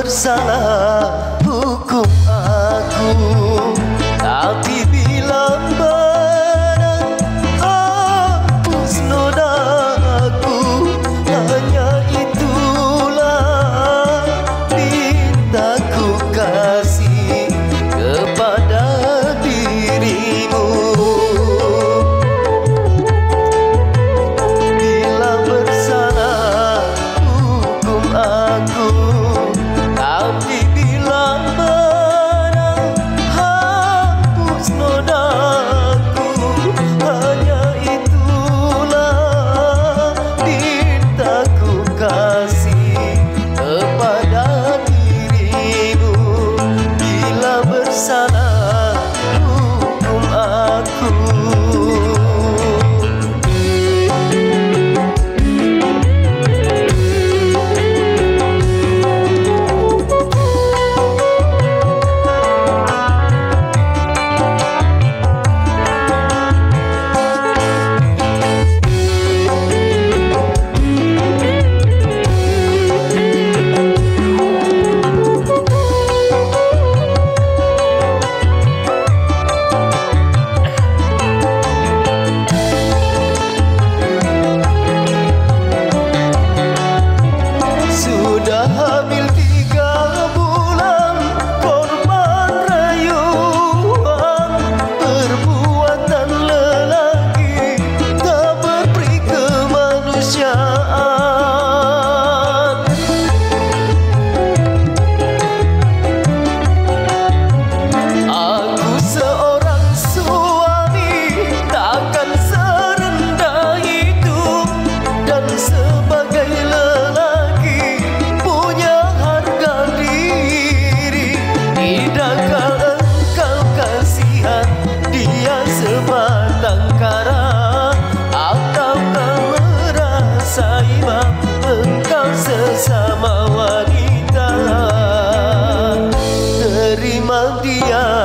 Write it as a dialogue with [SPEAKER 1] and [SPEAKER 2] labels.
[SPEAKER 1] bersalah, hukum aku. Tapi bila menang, hapus nodaku. Hanya itulah pintaku kasih kepada dirimu. Bila bersalah, hukum aku. Tapi bila menang, hapus nodaku. Hanya itulah pintaku kasih kepada dirimu. Bila bersalah, hukum aku. Sudah hamil 3 bulan, korban rayuan perbuatan lelaki tak berperi kemanusiaan. Aku seorang suami takkan serendah itu, dan sebagai lelaki punya harga diri. Tidakkah engkau kasihan dia sebatang kara, ataukah merasa iba engkau sesama wanita? Terima dia